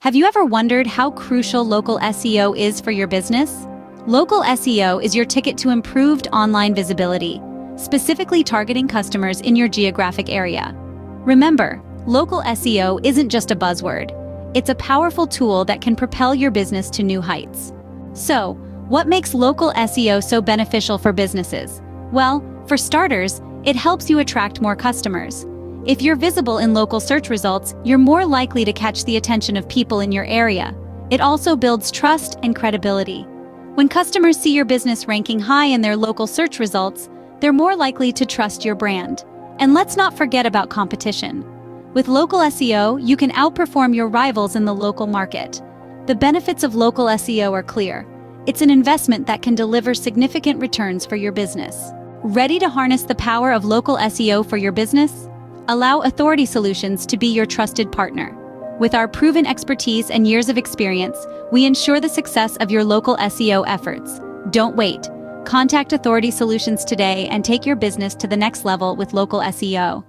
Have you ever wondered how crucial local SEO is for your business? Local SEO is your ticket to improved online visibility, specifically targeting customers in your geographic area. Remember, local SEO isn't just a buzzword. It's a powerful tool that can propel your business to new heights. So, what makes local SEO so beneficial for businesses? Well, for starters, it helps you attract more customers. If you're visible in local search results, you're more likely to catch the attention of people in your area. It also builds trust and credibility. When customers see your business ranking high in their local search results, they're more likely to trust your brand. And let's not forget about competition. With local SEO, you can outperform your rivals in the local market. The benefits of local SEO are clear. It's an investment that can deliver significant returns for your business. Ready to harness the power of local SEO for your business? Allow Authority Solutions to be your trusted partner. With our proven expertise and years of experience, we ensure the success of your local SEO efforts. Don't wait. Contact Authority Solutions today and take your business to the next level with local SEO.